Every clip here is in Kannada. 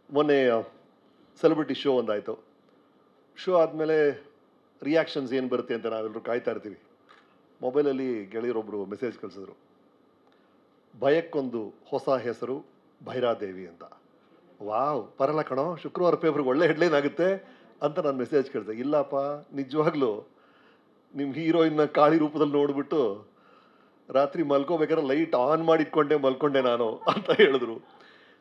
ಮೊನ್ನೆ ಸೆಲೆಬ್ರಿಟಿ ಶೋ ಒಂದಾಯಿತು. ಶೋ ಆದಮೇಲೆ ರಿಯಾಕ್ಷನ್ಸ್ ಏನು ಬರುತ್ತೆ ಅಂತ ನಾವೆಲ್ಲರೂ ಕಾಯ್ತಾ ಇರ್ತೀವಿ. ಮೊಬೈಲಲ್ಲಿ ಗೆಳೆಯರೊಬ್ಬರು ಮೆಸೇಜ್ ಕಳಿಸಿದ್ರು, ಭಯಕ್ಕೊಂದು ಹೊಸ ಹೆಸರು ಭೈರಾದೇವಿ ಅಂತ. ವಾವ್, ಪರಲ್ಲ ಕಣೋ, ಶುಕ್ರವಾರ ಪೇಪರ್ಗೆ ಒಳ್ಳೆ ಹೆಡ್ಲೈನ್ ಆಗುತ್ತೆ ಅಂತ ನಾನು ಮೆಸೇಜ್ ಕಳಿಸಿದೆ. ಇಲ್ಲಪ್ಪ, ನಿಜವಾಗ್ಲೂ ನಿಮ್ಮ ಹೀರೋಯಿನ್ನ ಕಾಳಿ ರೂಪದಲ್ಲಿ ನೋಡಿಬಿಟ್ಟು ರಾತ್ರಿ ಮಲ್ಕೋಬೇಕಾದ್ರೆ ಲೈಟ್ ಆನ್ ಮಾಡಿ ಇಟ್ಕೊಂಡೆ ಮಲ್ಕೊಂಡೆ ನಾನು ಅಂತ ಹೇಳಿದ್ರು.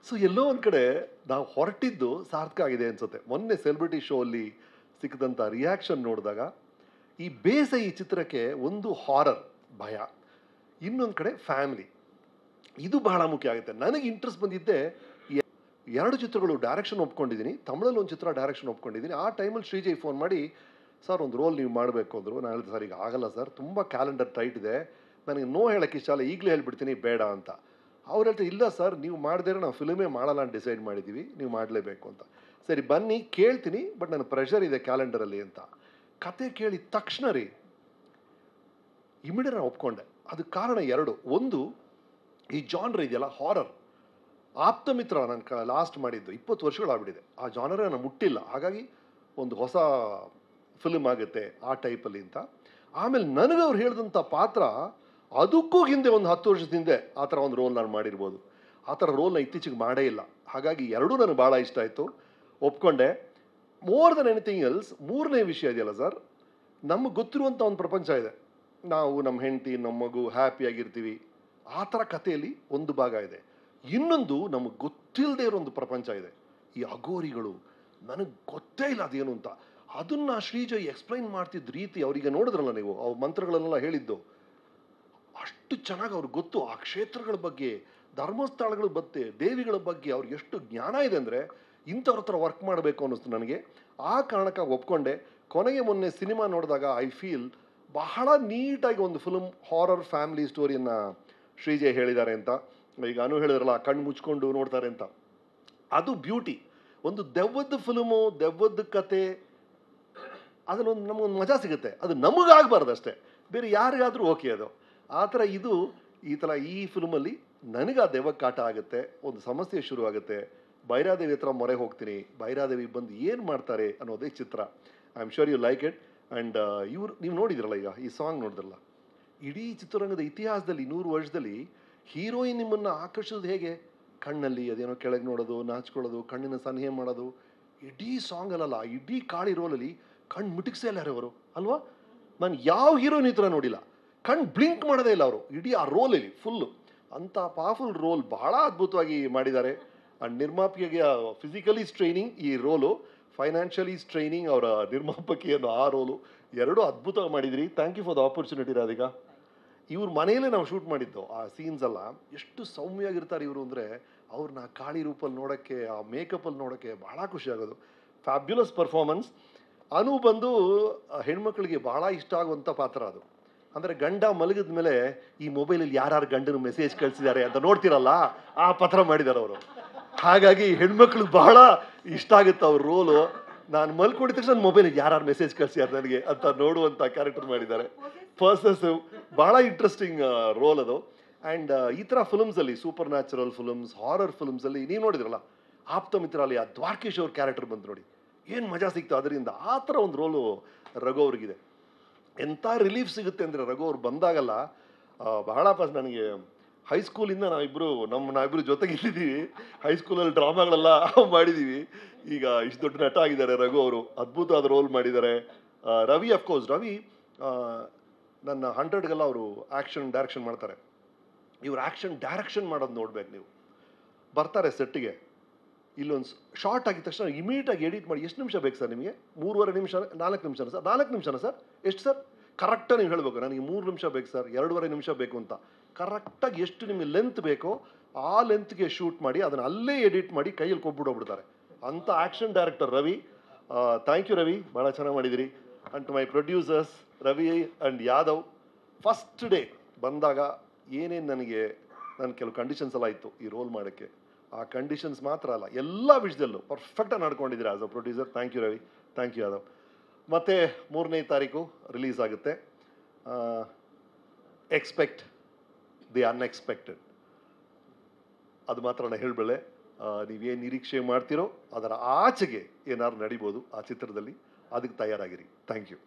ಸೊ ಎಲ್ಲೋ ಒಂದು ಕಡೆ ನಾವು ಹೊರಟಿದ್ದು ಸಾರ್ಥಕ ಆಗಿದೆ ಅನ್ಸುತ್ತೆ. ಮೊನ್ನೆ ಸೆಲೆಬ್ರಿಟಿ ಶೋ ಅಲ್ಲಿ ಸಿಕ್ಕಿದಂಥ ರಿಯಾಕ್ಷನ್ ನೋಡಿದಾಗ ಈ ಈ ಚಿತ್ರಕ್ಕೆ ಒಂದು ಹಾರರ್ ಭಯ, ಇನ್ನೊಂದು ಕಡೆ ಫ್ಯಾಮಿಲಿ, ಇದು ಬಹಳ ಮುಖ್ಯ ಆಗುತ್ತೆ. ನನಗೆ ಇಂಟ್ರೆಸ್ಟ್ ಬಂದಿದ್ದೆ ಎರಡು ಚಿತ್ರಗಳು ಡೈರೆಕ್ಷನ್ ಒಪ್ಕೊಂಡಿದ್ದೀನಿ. ತಮಿಳಲ್ಲಿ ಒಂದು ಚಿತ್ರ ಡೈರೆಕ್ಷನ್ ಒಪ್ಕೊಂಡಿದ್ದೀನಿ. ಆ ಟೈಮಲ್ಲಿ ಶ್ರೀಜಯ್ ಫೋನ್ ಮಾಡಿ, ಸರ್ ಒಂದು ರೋಲ್ ನೀವು ಮಾಡಬೇಕು ಅಂದರು. ನಾನು ಹೇಳಿದೆ, ಸರ್ ಈಗ ಆಗಲ್ಲ ಸರ್, ತುಂಬ ಕ್ಯಾಲೆಂಡರ್ ಟೈಟ್ ಇದೆ, ನನಗೆ ನೋ ಹೇಳೋಕ್ಕೆ ಇಷ್ಟ ಅಲ್ಲ, ಈಗಲೇ ಹೇಳ್ಬಿಡ್ತೀನಿ ಬೇಡ ಅಂತ. ಅವ್ರು ಹೇಳ್ತಾರೆ, ಇಲ್ಲ ಸರ್ ನೀವು ಮಾಡಿದ್ರೆ ನಾವು ಫಿಲ್ಮೇ ಮಾಡಲ್ಲ ಅಂತ ಡಿಸೈಡ್ ಮಾಡಿದ್ದೀವಿ, ನೀವು ಮಾಡಲೇಬೇಕು ಅಂತ. ಸರಿ ಬನ್ನಿ ಕೇಳ್ತೀನಿ, ಬಟ್ ನನ್ನ ಪ್ರೆಷರ್ ಇದೆ ಕ್ಯಾಲೆಂಡರಲ್ಲಿ ಅಂತ. ಕತೆ ಕೇಳಿದ ತಕ್ಷಣ ರೀ ಇಮಿಡಿಯೇಟ್ ನಾನು ಒಪ್ಕೊಂಡೆ. ಅದಕ್ಕೆ ಕಾರಣ ಎರಡು. ಒಂದು, ಈ ಜಾನ್ರ್ ಇದೆಯಲ್ಲ ಹಾರರ್, ಆಪ್ತಮಿತ್ರ ನಾನು ಲಾಸ್ಟ್ ಮಾಡಿದ್ದು 20 ವರ್ಷಗಳಾಗ್ಬಿಟ್ಟಿದೆ. ಆ ಜಾನರೇ ನಾನು ಮುಟ್ಟಿಲ್ಲ. ಹಾಗಾಗಿ ಒಂದು ಹೊಸ ಫಿಲ್ಮ್ ಆಗುತ್ತೆ ಆ ಟೈಪಲ್ಲಿ ಅಂತ. ಆಮೇಲೆ ನನಗೆ ಅವ್ರು ಹೇಳಿದಂಥ ಪಾತ್ರ ಅದಕ್ಕೂ ಹಿಂದೆ ಒಂದು 10 ವರ್ಷದ ಹಿಂದೆ ಆ ಥರ ಒಂದು ರೋಲ್ ನಾನು ಮಾಡಿರ್ಬೋದು. ಆ ಥರ ರೋಲ್ನ ಇತ್ತೀಚೆಗೆ ಮಾಡೇ ಇಲ್ಲ. ಹಾಗಾಗಿ ಎರಡೂ ನನಗೆ ಭಾಳ ಇಷ್ಟ ಆಯಿತು, ಒಪ್ಕೊಂಡೆ. ಮೋರ್ ದೆನ್ ಎನಿಥಿಂಗ್ ಎಲ್ಸ್, ಮೂರನೇ ವಿಷಯ ಇದೆಯಲ್ಲ ಸರ್, ನಮಗೆ ಗೊತ್ತಿರುವಂಥ ಒಂದು ಪ್ರಪಂಚ ಇದೆ. ನಾವು ನಮ್ಮ ಹೆಂಡತಿ ನಮ್ಮ ಮಗು ಹ್ಯಾಪಿಯಾಗಿರ್ತೀವಿ, ಆ ಥರ ಕಥೆಯಲ್ಲಿ ಒಂದು ಭಾಗ ಇದೆ. ಇನ್ನೊಂದು ನಮಗೆ ಗೊತ್ತಿಲ್ಲದೆ ಇರೋ ಒಂದು ಪ್ರಪಂಚ ಇದೆ. ಈ ಅಘೋರಿಗಳು, ನನಗೆ ಗೊತ್ತೇ ಇಲ್ಲ ಅದೇನು ಅಂತ. ಅದನ್ನು ಶ್ರೀಜಯ್ ಎಕ್ಸ್ಪ್ಲೈನ್ ಮಾಡ್ತಿದ್ದ ರೀತಿ, ಅವರಿಗೆ ನೋಡಿದ್ರಲ್ಲ ನೀವು, ಅವ್ರ ಮಂತ್ರಗಳನ್ನೆಲ್ಲ ಹೇಳಿದ್ದು ಅಷ್ಟು ಚೆನ್ನಾಗಿ ಅವ್ರಿಗೆ ಗೊತ್ತು. ಆ ಕ್ಷೇತ್ರಗಳ ಬಗ್ಗೆ, ಧರ್ಮಸ್ಥಳಗಳ ಬಗ್ಗೆ, ದೇವಿಗಳ ಬಗ್ಗೆ ಅವ್ರಿಗೆ ಎಷ್ಟು ಜ್ಞಾನ ಇದೆ ಅಂದರೆ ಇಂಥವ್ರ ಹತ್ರ ವರ್ಕ್ ಮಾಡಬೇಕು ಅನ್ನಿಸ್ತು ನನಗೆ. ಆ ಕಾರಣಕ್ಕಾಗಿ ಒಪ್ಕೊಂಡೆ. ಕೊನೆಗೆ ಮೊನ್ನೆ ಸಿನಿಮಾ ನೋಡಿದಾಗ ಐ ಫೀಲ್ ಬಹಳ ನೀಟಾಗಿ ಒಂದು ಫಿಲ್ಮ್ ಹಾರರ್ ಫ್ಯಾಮಿಲಿ ಸ್ಟೋರಿಯನ್ನು ಶ್ರೀಜಯ್ ಹೇಳಿದ್ದಾರೆ ಅಂತ. ಈಗ ಅನು ಹೇಳಿದ್ರಲ್ಲ, ಕಣ್ಣು ಮುಚ್ಕೊಂಡು ನೋಡ್ತಾರೆ ಅಂತ, ಅದು ಬ್ಯೂಟಿ. ಒಂದು ದೆವ್ವದ ಫಿಲ್ಮು, ದೆವ್ವದ ಕತೆ, ಅದರಲ್ಲೊಂದು ನಮಗೊಂದು ಮಜಾ ಸಿಗುತ್ತೆ. ಅದು ನಮಗಾಗಬಾರ್ದು ಅಷ್ಟೇ, ಬೇರೆ ಯಾರಿಗಾದರೂ ಓಕೆ ಅದು. ಆ ಥರ ಇದು ಈ ಥರ ಈ ಫಿಲ್ಮಲ್ಲಿ ನನಗೆ ಆ ದೆವ್ವಕ್ಕೆ ಕಾಟ ಆಗುತ್ತೆ, ಒಂದು ಸಮಸ್ಯೆ ಶುರು ಆಗುತ್ತೆ. ಭೈರಾದೇವಿ ಹತ್ರ ಮೊರೆ ಹೋಗ್ತೀನಿ, ಭೈರಾದೇವಿ ಬಂದು ಏನು ಮಾಡ್ತಾರೆ ಅನ್ನೋದೇ ಚಿತ್ರ. I am sure you like it. And ನೀವು ನೋಡಿದ್ರಲ್ಲ, ಈಗ ಈ ಸಾಂಗ್ ನೋಡಿದ್ರಲ್ಲ, ಇಡೀ ಚಿತ್ರರಂಗದ ಇತಿಹಾಸದಲ್ಲಿ 100 ವರ್ಷದಲ್ಲಿ ಹೀರೋಯಿನ್ ನಿಮ್ಮನ್ನು ಆಕರ್ಷಿಸೋದು ಹೇಗೆ? ಕಣ್ಣಲ್ಲಿ ಅದೇನೋ ಕೆಳಗೆ ನೋಡೋದು, ನಾಚ್ಕೊಳ್ಳೋದು, ಕಣ್ಣಿನ ಸನ್ಹೆ ಮಾಡೋದು. ಇಡೀ ಸಾಂಗಲ್ಲ, ಇಡೀ ಕಾಳಿ ರೋಲಲ್ಲಿ ಕಣ್ಣು ಮಿಟಿಕ್ಸೇ ಇಲ್ಲ ಅವರು, ಅಲ್ವಾ? ನಾನು ಯಾವ ಹೀರೋಯಿನ್ ಈ ಥರ ನೋಡಿಲ್ಲ, ಕಣ್ಣು ಬ್ಲಿಂಕ್ ಮಾಡೋದೇ ಇಲ್ಲ ಅವರು ಇಡೀ ಆ ರೋಲಲ್ಲಿ ಫುಲ್ಲು. ಅಂಥ ಪವರ್ಫುಲ್ ರೋಲ್ ಬಹಳ ಅದ್ಭುತವಾಗಿ ಮಾಡಿದ್ದಾರೆ. ಆ್ಯಂಡ್ ನಿರ್ಮಾಪಿಗೆ ಫಿಸಿಕಲಿ ಸ್ಟ್ರೈನಿಂಗ್ ಈ ರೋಲು, ಫೈನಾನ್ಷಿಯಲಿ ಸ್ಟ್ರೈನಿಂಗ್ ಅವರ ನಿರ್ಮಾಪಕಿಯನ್ನು ಆ ರೋಲು, ಎರಡೂ ಅದ್ಭುತವಾಗಿ ಮಾಡಿದಿರಿ. Thank you for the opportunity Radhika. ಇವ್ರ ಮನೆಯಲ್ಲೇ ನಾವು ಶೂಟ್ ಮಾಡಿದ್ದು ಆ ಸೀನ್ಸ್ ಎಲ್ಲ. ಎಷ್ಟು ಸೌಮ್ಯವಾಗಿರ್ತಾರೆ ಇವರು ಅಂದರೆ, ಅವ್ರನ್ನ ಕಾಳಿ ರೂಪಲ್ಲಿ ನೋಡೋಕ್ಕೆ, ಆ ಮೇಕಪ್ಪಲ್ಲಿ ನೋಡೋಕ್ಕೆ ಭಾಳ ಖುಷಿ ಆಗೋದು. Fabulous performance. ಅನು ಬಂದು ಹೆಣ್ಮಕ್ಳಿಗೆ ಭಾಳ ಇಷ್ಟ ಆಗುವಂಥ ಪಾತ್ರ ಅದು. ಅಂದರೆ ಗಂಡ ಮಲಗಿದ ಮೇಲೆ ಈ ಮೊಬೈಲಲ್ಲಿ ಯಾರ್ಯಾರು ಗಂಡನ ಮೆಸೇಜ್ ಕಳಿಸಿದ್ದಾರೆ ಅಂತ ನೋಡ್ತಿರಲ್ಲ, ಆ ಪಾತ್ರ ಮಾಡಿದ್ದಾರೆ ಅವರು. ಹಾಗಾಗಿ ಹೆಣ್ಮಕ್ಳಿಗೆ ಬಹಳ ಇಷ್ಟ ಆಗುತ್ತೆ ಅವ್ರ ರೋಲು. ನಾನು ಮಲ್ಕೊಂಡಿದ ತಕ್ಷಣ ನನ್ನ ಮೊಬೈಲಿಗೆ ಯಾರ್ಯಾರು ಮೆಸೇಜ್ ಕಳಿಸಿದ್ದಾರೆ ನನಗೆ ಅಂತ ನೋಡುವಂಥ ಕ್ಯಾರೆಕ್ಟರ್ ಮಾಡಿದ್ದಾರೆ. ಪರ್ಸೆಸಿವ್, ಭಾಳ ಇಂಟ್ರೆಸ್ಟಿಂಗ್ ರೋಲ್ ಅದು. ಆ್ಯಂಡ್ ಈ ಥರ ಫಿಲ್ಮ್ಸಲ್ಲಿ, ಸೂಪರ್ ನ್ಯಾಚುರಲ್ ಫಿಲ್ಮ್ಸ್, ಹಾರರ್ ಫಿಲ್ಮ್ಸಲ್ಲಿ ನೀವು ನೋಡಿದ್ರಲ್ಲ, ಆಪ್ತಮಿತ್ರ ಅಲ್ಲಿ ಆ ದ್ವಾರಕೀಶ್ ಅವ್ರ ಕ್ಯಾರೆಕ್ಟರ್ ಬಂತು ನೋಡಿ, ಏನು ಮಜಾ ಸಿಕ್ತು ಅದರಿಂದ. ಆ ಥರ ಒಂದು ರೋಲು ರಘು ಅವ್ರಿಗಿದೆ. ಎಂಥ ರಿಲೀಫ್ ಸಿಗುತ್ತೆ ಅಂದರೆ ರಘು ಅವ್ರು ಬಂದಾಗಲ್ಲ. ಬಹಳ ನನಗೆ ಹೈಸ್ಕೂಲಿಂದ ನಾವಿಬ್ಬರು ಜೊತೆಗಿದ್ದೀವಿ. ಹೈಸ್ಕೂಲಲ್ಲಿ ಡ್ರಾಮಾಗಳೆಲ್ಲ ಮಾಡಿದ್ದೀವಿ. ಈಗ ಇಷ್ಟು ದೊಡ್ಡ ನಟ ಆಗಿದ್ದಾರೆ ರಘು ಅವರು, ಅದ್ಭುತವಾದ ರೋಲ್ ಮಾಡಿದ್ದಾರೆ. ರವಿ, ಅಫ್ಕೋರ್ಸ್ ರವಿ ನನ್ನ 100ಗೆಲ್ಲ ಅವರು ಆ್ಯಕ್ಷನ್ ಡೈರೆಕ್ಷನ್ ಮಾಡ್ತಾರೆ. ಇವ್ರು ಆ್ಯಕ್ಷನ್ ಡೈರೆಕ್ಷನ್ ಮಾಡೋದು ನೋಡ್ಬೇಕು ನೀವು. ಬರ್ತಾರೆ ಸೆಟ್ಟಿಗೆ, ಇಲ್ಲೊಂದು ಶಾರ್ಟ್ ಆಗಿದ ತಕ್ಷಣ ಇಮಿಡಿಯೇಟಾಗಿ ಎಡಿಟ್ ಮಾಡಿ, ಎಷ್ಟು ನಿಮಿಷ ಬೇಕು ಸರ್ ನಿಮಗೆ? 3.5 ನಿಮಿಷ, 4 ನಿಮಿಷನ ಸರ್? 4 ನಿಮಿಷನ ಸರ್? ಎಷ್ಟು ಸರ್? ಕರೆಕ್ಟಾಗಿ ನೀವು ಹೇಳಬೇಕು, ನನಗೆ 3 ನಿಮಿಷ ಬೇಕು ಸರ್, 2.5 ನಿಮಿಷ ಬೇಕು ಅಂತ. ಕರೆಕ್ಟಾಗಿ ಎಷ್ಟು ನಿಮಗೆ ಲೆಂತ್ ಬೇಕೋ ಆ ಲೆಂತ್ಗೆ ಶೂಟ್ ಮಾಡಿ ಅದನ್ನು ಅಲ್ಲೇ ಎಡಿಟ್ ಮಾಡಿ ಕೈಯಲ್ಲಿ ಕೊಟ್ಬಿಡೋಗ್ಬಿಡ್ತಾರೆ. ಅಂಥ action director Ravi. Thank you Ravi, ಭಾಳ ಚೆನ್ನಾಗಿ ಮಾಡಿದಿರಿ. And to my producers Ravi and Yadav, first day ಬಂದಾಗ ಏನೇನು ನನ್ನ ಕೆಲವು ಕಂಡೀಷನ್ಸ್ ಎಲ್ಲ ಇತ್ತು ಈ ರೋಲ್ ಮಾಡೋಕ್ಕೆ, ಆ ಕಂಡೀಷನ್ಸ್ ಮಾತ್ರ ಅಲ್ಲ, ಎಲ್ಲ ವಿಷಯದಲ್ಲೂ ಪರ್ಫೆಕ್ಟಾಗಿ ನಡ್ಕೊಂಡಿದ್ದೀರಾ as a producer. Thank you Ravi, thank you Yadav. ಮತ್ತು 3ನೇ ತಾರೀಕು ರಿಲೀಸ್ ಆಗುತ್ತೆ. ಎಕ್ಸ್ಪೆಕ್ಟ್ ದಿ ಅನ್ಎಕ್ಸ್ಪೆಕ್ಟೆಡ್, ಅದು ಮಾತ್ರ ನಾನು ಹೇಳಬಲ್ಲೆ. ನೀವೇನು ನಿರೀಕ್ಷೆ ಮಾಡ್ತೀರೋ ಅದರ ಆಚೆಗೆ ಏನಾದ್ರು ನಡಿಬೋದು ಆ ಚಿತ್ರದಲ್ಲಿ. ಅದಕ್ಕೆ ತಯಾರಾಗಿರಿ. Thank you.